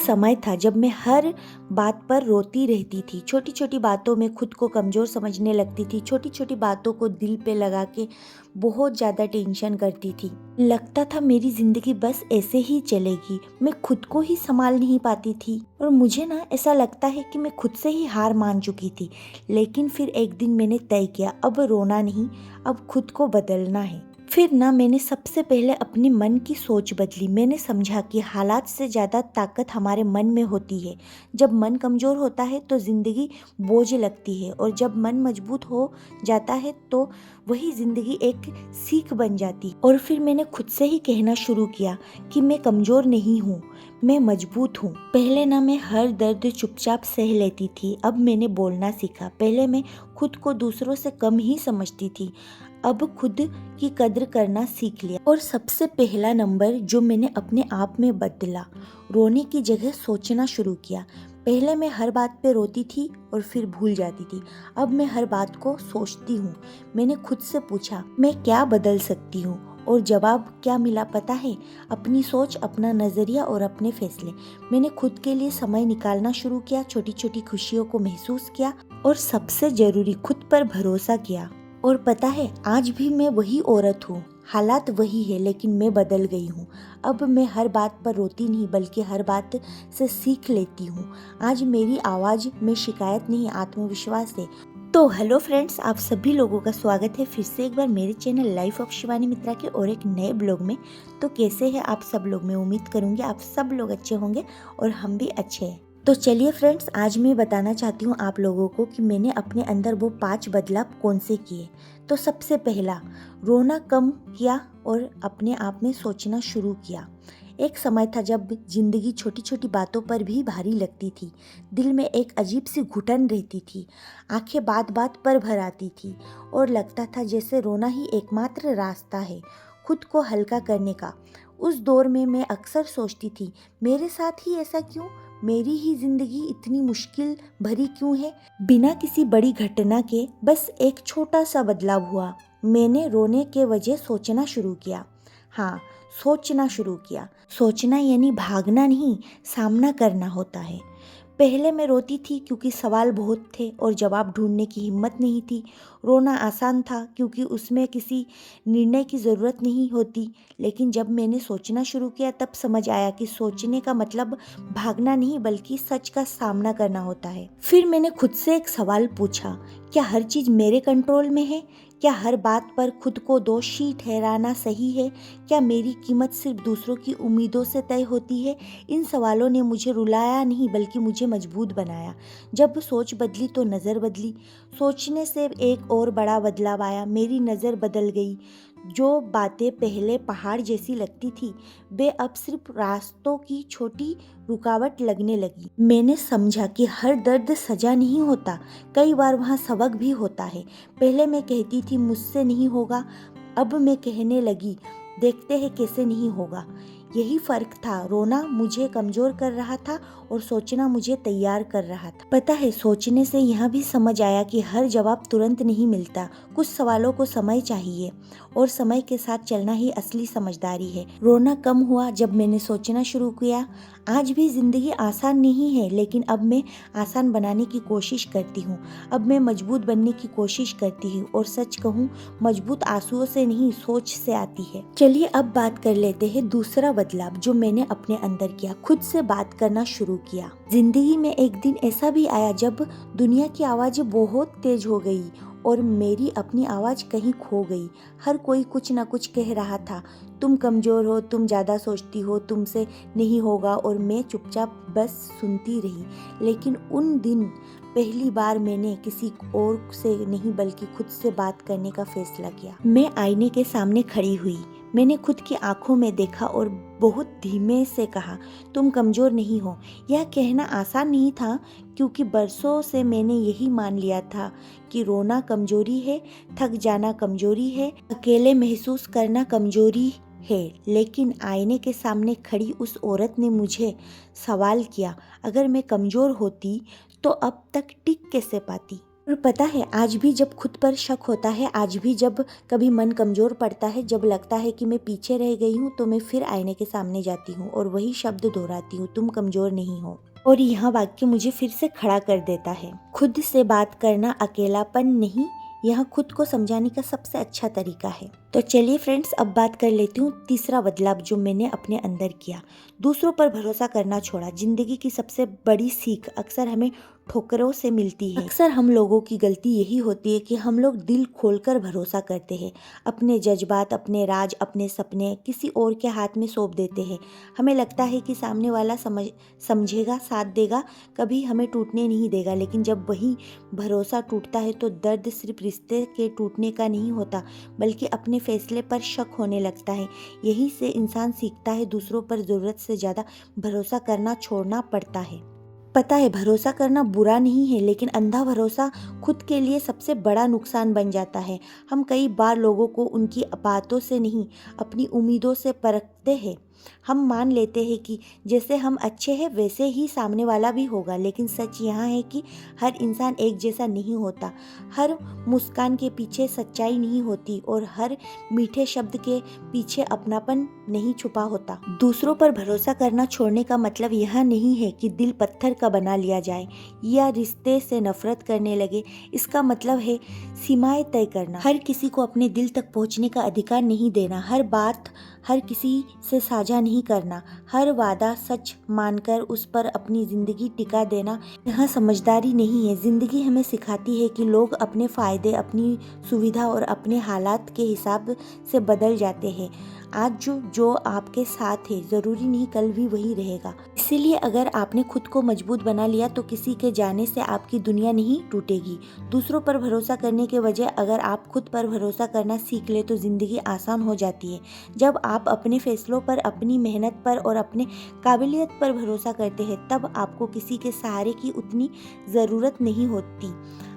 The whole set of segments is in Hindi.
समय था जब मैं हर बात पर रोती रहती थी, छोटी छोटी बातों में खुद को कमज़ोर समझने लगती थी, छोटी छोटी बातों को दिल पे लगा के बहुत ज़्यादा टेंशन करती थी। लगता था मेरी ज़िंदगी बस ऐसे ही चलेगी, मैं खुद को ही संभाल नहीं पाती थी और मुझे ना ऐसा लगता है कि मैं खुद से ही हार मान चुकी थी। लेकिन फिर एक दिन मैंने तय किया, अब रोना नहीं, अब खुद को बदलना है। फिर ना मैंने सबसे पहले अपने मन की सोच बदली। मैंने समझा कि हालात से ज़्यादा ताकत हमारे मन में होती है। जब मन कमज़ोर होता है तो ज़िंदगी बोझ लगती है और जब मन मजबूत हो जाता है तो वही ज़िंदगी एक सीख बन जाती है। और फिर मैंने खुद से ही कहना शुरू किया कि मैं कमज़ोर नहीं हूँ, मैं मजबूत हूँ। पहले ना मैं हर दर्द चुपचाप सह लेती थी, अब मैंने बोलना सीखा। पहले मैं खुद को दूसरों से कम ही समझती थी, अब खुद की कद्र करना सीख लिया। और सबसे पहला नंबर जो मैंने अपने आप में बदला, रोने की जगह सोचना शुरू किया। पहले मैं हर बात पे रोती थी और फिर भूल जाती थी, अब मैं हर बात को सोचती हूँ। मैंने खुद से पूछा मैं क्या बदल सकती हूँ, और जवाब क्या मिला पता है? अपनी सोच, अपना नज़रिया और अपने फैसले। मैंने खुद के लिए समय निकालना शुरू किया, छोटी छोटी खुशियों को महसूस किया और सबसे ज़रूरी खुद पर भरोसा किया। और पता है, आज भी मैं वही औरत हूँ, हालात वही है, लेकिन मैं बदल गई हूँ। अब मैं हर बात पर रोती नहीं बल्कि हर बात से सीख लेती हूँ। आज मेरी आवाज़ में शिकायत नहीं, आत्मविश्वास है। तो हेलो फ्रेंड्स, आप सभी लोगों का स्वागत है फिर से एक बार मेरे चैनल लाइफ ऑफ शिवानी मित्रा के और एक नए ब्लॉग में। तो कैसे हैं आप सब लोग? मैं उम्मीद करूँगी आप सब लोग अच्छे होंगे और हम भी अच्छे हैं। तो चलिए फ्रेंड्स, आज मैं बताना चाहती हूँ आप लोगों को कि मैंने अपने अंदर वो 5 बदलाव कौन से किए। तो सबसे पहला, रोना कम किया और अपने आप में सोचना शुरू किया। एक समय था जब जिंदगी छोटी छोटी बातों पर भी भारी लगती थी, दिल में एक अजीब सी घुटन रहती थी, आंखें बात बात पर भर आती थी और लगता था जैसे रोना ही एकमात्र रास्ता है खुद को हल्का करने का। उस दौर में मैं अक्सर सोचती थी, मेरे साथ ही ऐसा क्यों? मेरी ही जिंदगी इतनी मुश्किल भरी क्यों है? बिना किसी बड़ी घटना के बस एक छोटा सा बदलाव हुआ। मैंने रोने के वजह सोचना शुरू किया। हाँ, सोचना शुरू किया। सोचना यानी भागना नहीं, सामना करना होता है। पहले मैं रोती थी क्योंकि सवाल बहुत थे और जवाब ढूंढने की हिम्मत नहीं थी। रोना आसान था क्योंकि उसमें किसी निर्णय की ज़रूरत नहीं होती। लेकिन जब मैंने सोचना शुरू किया तब समझ आया कि सोचने का मतलब भागना नहीं बल्कि सच का सामना करना होता है। फिर मैंने खुद से एक सवाल पूछा, क्या हर चीज़ मेरे कंट्रोल में है? क्या हर बात पर खुद को दोषी ठहराना सही है? क्या मेरी कीमत सिर्फ दूसरों की उम्मीदों से तय होती है? इन सवालों ने मुझे रुलाया नहीं बल्कि मुझे मजबूत बनाया। जब सोच बदली तो नज़र बदली। सोचने से एक और बड़ा बदलाव आया, मेरी नज़र बदल गई। जो बातें पहले पहाड़ जैसी लगती थी वे अब सिर्फ रास्तों की छोटी रुकावट लगने लगी। मैंने समझा कि हर दर्द सजा नहीं होता, कई बार वहाँ सबक भी होता है। पहले मैं कहती थी मुझसे नहीं होगा, अब मैं कहने लगी देखते हैं कैसे नहीं होगा। यही फर्क था, रोना मुझे कमज़ोर कर रहा था और सोचना मुझे तैयार कर रहा था। पता है, सोचने से यह भी समझ आया कि हर जवाब तुरंत नहीं मिलता, कुछ सवालों को समय चाहिए और समय के साथ चलना ही असली समझदारी है। रोना कम हुआ जब मैंने सोचना शुरू किया। आज भी ज़िंदगी आसान नहीं है, लेकिन अब मैं आसान बनाने की कोशिश करती हूँ। अब मैं मजबूत बनने की कोशिश करती हूँ और सच कहूँ, मजबूत आंसुओं से नहीं सोच से आती है। चलिए अब बात कर लेते हैं दूसरा बदलाव जो मैंने अपने अंदर किया, खुद से बात करना शुरू किया। जिंदगी में एक दिन ऐसा भी आया जब दुनिया की आवाज़ें बहुत तेज हो गई और मेरी अपनी आवाज़ कहीं खो गई। हर कोई कुछ ना कुछ कह रहा था, तुम कमज़ोर हो, तुम ज़्यादा सोचती हो, तुमसे नहीं होगा, और मैं चुपचाप बस सुनती रही। लेकिन उन दिन पहली बार मैंने किसी और से नहीं बल्कि खुद से बात करने का फैसला किया। मैं आईने के सामने खड़ी हुई, मैंने खुद की आंखों में देखा और बहुत धीमे से कहा, तुम कमज़ोर नहीं हो। यह कहना आसान नहीं था क्योंकि बरसों से मैंने यही मान लिया था कि रोना कमज़ोरी है, थक जाना कमज़ोरी है, अकेले महसूस करना कमज़ोरी है। लेकिन आईने के सामने खड़ी उस औरत ने मुझे सवाल किया, अगर मैं कमज़ोर होती तो अब तक टिक कैसे पाती? और पता है, आज भी जब खुद पर शक होता है, आज भी जब कभी मन कमज़ोर पड़ता है, जब लगता है कि मैं पीछे रह गई हूँ, तो मैं फिर आईने के सामने जाती हूँ और वही शब्द दोहराती हूँ, तुम कमज़ोर नहीं हो। और यह वाक्य मुझे फिर से खड़ा कर देता है। खुद से बात करना अकेलापन नहीं, यह खुद को समझाने का सबसे अच्छा तरीका है। तो चलिए फ्रेंड्स, अब बात कर लेती हूँ तीसरा बदलाव जो मैंने अपने अंदर किया। दूसरों पर भरोसा करना छोड़ा। जिंदगी की सबसे बड़ी सीख अक्सर हमें ठोकरों से मिलती है। अक्सर हम लोगों की गलती यही होती है कि हम लोग दिल खोलकर भरोसा करते हैं, अपने जज्बात, अपने राज, अपने सपने किसी और के हाथ में सौंप देते हैं। हमें लगता है कि सामने वाला समझेगा, साथ देगा, कभी हमें टूटने नहीं देगा। लेकिन जब वही भरोसा टूटता है तो दर्द सिर्फ रिश्ते के टूटने का नहीं होता, बल्कि अपने फैसले पर शक होने लगता है। यहीं से इंसान सीखता है दूसरों पर ज़रूरत से ज़्यादा भरोसा करना छोड़ना पड़ता है। पता है, भरोसा करना बुरा नहीं है, लेकिन अंधा भरोसा खुद के लिए सबसे बड़ा नुकसान बन जाता है। हम कई बार लोगों को उनकी बातों से नहीं, अपनी उम्मीदों से परखते हैं। हम मान लेते हैं कि जैसे हम अच्छे हैं वैसे ही सामने वाला भी होगा, लेकिन सच यहाँ है कि हर इंसान एक जैसा नहीं होता। हर मुस्कान के पीछे सच्चाई नहीं होती और हर मीठे शब्द के पीछे अपनापन नहीं छुपा होता। दूसरों पर भरोसा करना छोड़ने का मतलब यह नहीं है कि दिल पत्थर का बना लिया जाए या रिश्ते से नफरत करने लगे। इसका मतलब है सीमाएं तय करना। हर किसी को अपने दिल तक पहुंचने का अधिकार नहीं देना, हर बात हर किसी से साझा नहीं करना, हर वादा सच मानकर उस पर अपनी जिंदगी टिका देना, यह समझदारी नहीं है। जिंदगी हमें सिखाती है कि लोग अपने फायदे, अपनी सुविधा और अपने हालात के हिसाब से बदल जाते हैं। आज जो आपके साथ है जरूरी नहीं कल भी वही रहेगा। इसीलिए अगर आपने खुद को मजबूत बना लिया तो किसी के जाने से आपकी दुनिया नहीं टूटेगी। दूसरों पर भरोसा करने के बजाय अगर आप खुद पर भरोसा करना सीख ले तो जिंदगी आसान हो जाती है। जब आप अपने फैसलों पर, अपनी मेहनत पर और अपने काबिलियत पर भरोसा करते हैं, तब आपको किसी के सहारे की उतनी ज़रूरत नहीं होती।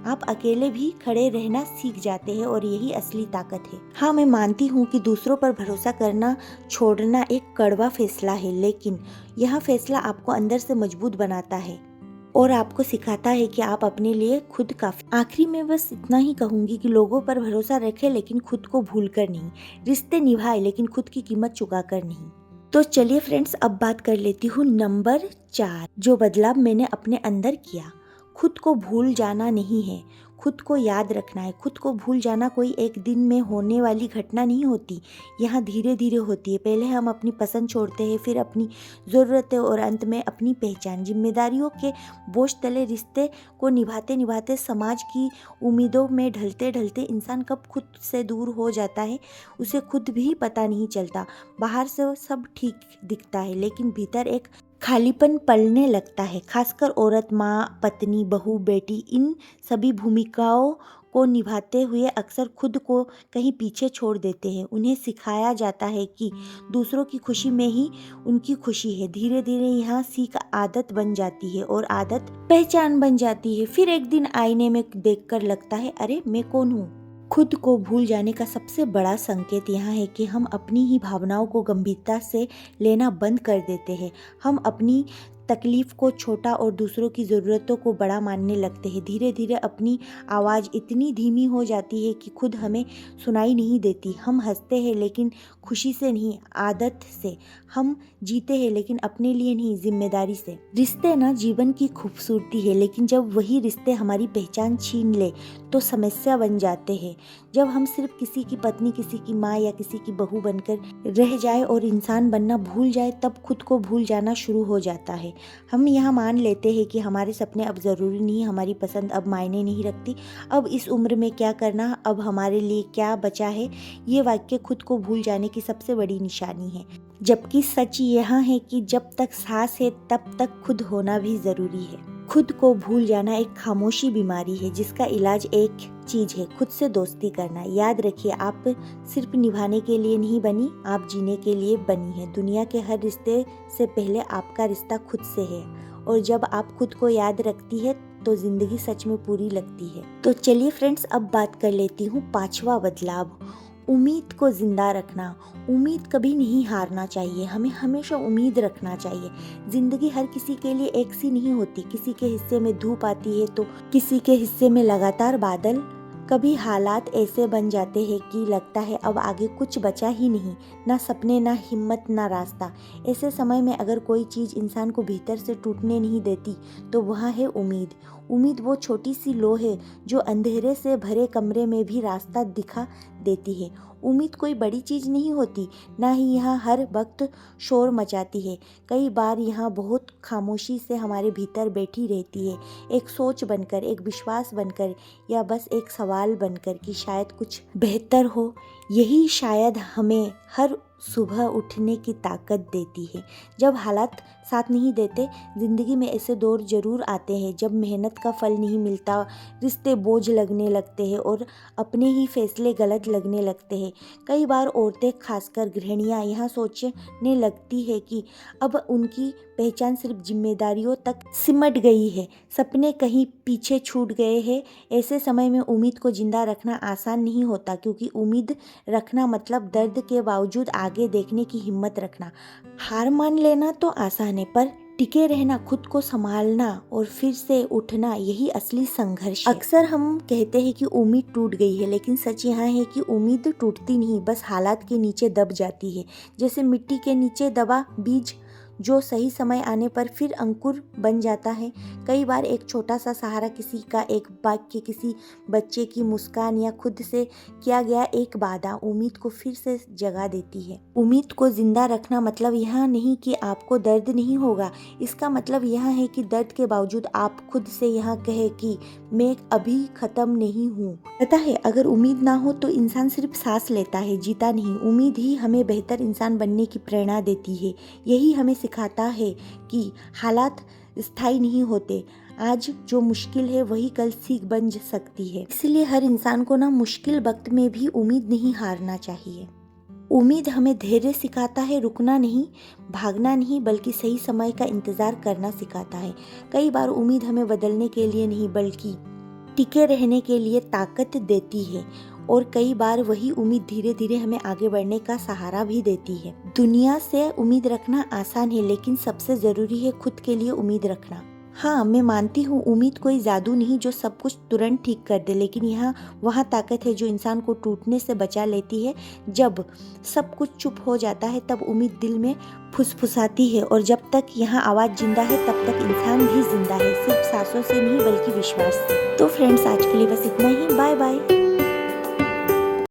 आप अकेले भी खड़े रहना सीख जाते हैं और यही असली ताकत है। हाँ, मैं मानती हूँ कि दूसरों पर भरोसा करना छोड़ना एक कड़वा फैसला है, लेकिन यह फैसला आपको अंदर से मजबूत बनाता है और आपको सिखाता है कि आप अपने लिए खुद काफी। आखिरी में बस इतना ही कहूंगी कि लोगों पर भरोसा रखें लेकिन खुद को भूलकर नहीं, रिश्ते निभाए लेकिन खुद की कीमत चुकाकर नहीं। तो चलिए फ्रेंड्स, अब बात कर लेती हूँ नंबर 4, जो बदलाव मैंने अपने अंदर किया। खुद को भूल जाना नहीं है, खुद को याद रखना है। खुद को भूल जाना कोई एक दिन में होने वाली घटना नहीं होती, यहाँ धीरे धीरे होती है। पहले हम अपनी पसंद छोड़ते हैं, फिर अपनी ज़रूरतें और अंत में अपनी पहचान। जिम्मेदारियों के बोझ तले रिश्ते को निभाते निभाते, समाज की उम्मीदों में ढलते ढलते इंसान कब खुद से दूर हो जाता है उसे खुद भी पता नहीं चलता। बाहर से सब ठीक दिखता है लेकिन भीतर एक खालीपन पलने लगता है। खासकर औरत, माँ, पत्नी, बहू, बेटी, इन सभी भूमिकाओं को निभाते हुए अक्सर खुद को कहीं पीछे छोड़ देते हैं। उन्हें सिखाया जाता है कि दूसरों की खुशी में ही उनकी खुशी है। धीरे धीरे यहाँ सीख आदत बन जाती है और आदत पहचान बन जाती है। फिर एक दिन आईने में देखकर लगता है, अरे मैं कौन हूँ। खुद को भूल जाने का सबसे बड़ा संकेत यहाँ है कि हम अपनी ही भावनाओं को गंभीरता से लेना बंद कर देते हैं। हम अपनी तकलीफ को छोटा और दूसरों की ज़रूरतों को बड़ा मानने लगते हैं। धीरे धीरे अपनी आवाज़ इतनी धीमी हो जाती है कि खुद हमें सुनाई नहीं देती। हम हंसते हैं लेकिन खुशी से नहीं, आदत से। हम जीते हैं लेकिन अपने लिए नहीं, जिम्मेदारी से। रिश्ते ना जीवन की खूबसूरती है, लेकिन जब वही रिश्ते हमारी पहचान छीन ले तो समस्या बन जाते हैं। जब हम सिर्फ किसी की पत्नी, किसी की माँ या किसी की बहू बनकर रह जाए और इंसान बनना भूल जाए, तब खुद को भूल जाना शुरू हो जाता है। हम यहाँ मान लेते हैं कि हमारे सपने अब ज़रूरी नहीं, हमारी पसंद अब मायने नहीं रखती, अब इस उम्र में क्या करना, अब हमारे लिए क्या बचा है। ये वाक्य खुद को भूल जाने की सबसे बड़ी निशानी है। जबकि सच यह है कि जब तक सांस है तब तक खुद होना भी ज़रूरी है। खुद को भूल जाना एक खामोशी बीमारी है जिसका इलाज एक चीज है, खुद से दोस्ती करना। याद रखिए, आप सिर्फ निभाने के लिए नहीं बनी, आप जीने के लिए बनी है। दुनिया के हर रिश्ते से पहले आपका रिश्ता खुद से है और जब आप खुद को याद रखती है तो जिंदगी सच में पूरी लगती है। तो चलिए फ्रेंड्स, अब बात कर लेती हूँ 5वां बदलाव। उम्मीद को जिंदा रखना। उम्मीद कभी नहीं हारना चाहिए, हमें हमेशा उम्मीद रखना चाहिए। जिंदगी हर किसी के लिए एक सी नहीं होती, किसी के हिस्से में धूप आती है तो किसी के हिस्से में लगातार बादल। कभी हालात ऐसे बन जाते हैं कि लगता है अब आगे कुछ बचा ही नहीं, ना सपने, ना हिम्मत, ना रास्ता। ऐसे समय में अगर कोई चीज़ इंसान को भीतर से टूटने नहीं देती तो वह है उम्मीद। उम्मीद वो छोटी सी लो है जो अंधेरे से भरे कमरे में भी रास्ता दिखा देती है। उम्मीद कोई बड़ी चीज़ नहीं होती, ना ही यहाँ हर वक्त शोर मचाती है। कई बार यहाँ बहुत खामोशी से हमारे भीतर बैठी रहती है, एक सोच बनकर, एक विश्वास बनकर, या बस एक सवाल बनकर कि शायद कुछ बेहतर हो। यही शायद हमें हर सुबह उठने की ताकत देती है। जब हालात साथ नहीं देते, ज़िंदगी में ऐसे दौर ज़रूर आते हैं जब मेहनत का फल नहीं मिलता, रिश्ते बोझ लगने लगते हैं और अपने ही फैसले गलत लगने लगते हैं। कई बार औरतें, खासकर गृहिणियाँ, यहाँ सोचने लगती है कि अब उनकी पहचान सिर्फ जिम्मेदारियों तक सिमट गई है, सपने कहीं पीछे छूट गए हैं। ऐसे समय में उम्मीद को जिंदा रखना आसान नहीं होता, क्योंकि उम्मीद रखना मतलब दर्द के बावजूद आगे देखने की हिम्मत रखना। हार मान लेना तो आसान है, पर टिके रहना, खुद को संभालना और फिर से उठना, यही असली संघर्ष है। अक्सर हम कहते हैं कि उम्मीद टूट गई है, लेकिन सच यहाँ है कि उम्मीद टूटती नहीं, बस हालात के नीचे दब जाती है। जैसे मिट्टी के नीचे दबा बीज जो सही समय आने पर फिर अंकुर बन जाता है। कई बार एक छोटा सा सहारा, किसी का एक वाक्य, किसी बच्चे की मुस्कान, या खुद से किया गया एक वादा उम्मीद को फिर से जगा देती है। उम्मीद को जिंदा रखना मतलब यह नहीं कि आपको दर्द नहीं होगा, इसका मतलब यह है कि दर्द के बावजूद आप खुद से यह कहे कि मैं अभी खत्म नहीं हूँ। पता है, अगर उम्मीद ना हो तो इंसान सिर्फ सांस लेता है, जीता नहीं। उम्मीद ही हमें बेहतर इंसान बनने की प्रेरणा देती है। यही हमें सिखाता है कि हालात स्थायी नहीं होते, आज जो मुश्किल है वही कल सीख बन सकती है। इसलिए हर इंसान को ना मुश्किल वक्त में भी उम्मीद नहीं हारना चाहिए। उम्मीद हमें धैर्य सिखाता है, रुकना नहीं, भागना नहीं, बल्कि सही समय का इंतजार करना सिखाता है। कई बार उम्मीद हमें बदलने के लिए नहीं, बल्कि टिके रहने के लिए ताकत देती है, और कई बार वही उम्मीद धीरे धीरे हमें आगे बढ़ने का सहारा भी देती है। दुनिया से उम्मीद रखना आसान है, लेकिन सबसे जरूरी है खुद के लिए उम्मीद रखना। हाँ, मैं मानती हूँ उम्मीद कोई जादू नहीं जो सब कुछ तुरंत ठीक कर दे, लेकिन यहाँ वहाँ ताकत है जो इंसान को टूटने से बचा लेती है। जब सब कुछ चुप हो जाता है तब उम्मीद दिल में फुसफुसाती है, और जब तक यहाँ आवाज़ जिंदा है तब तक इंसान भी जिंदा है, सिर्फ सांसों से नहीं बल्कि विश्वास से। तो फ्रेंड्स, आज के लिए बस इतना ही। Bye bye.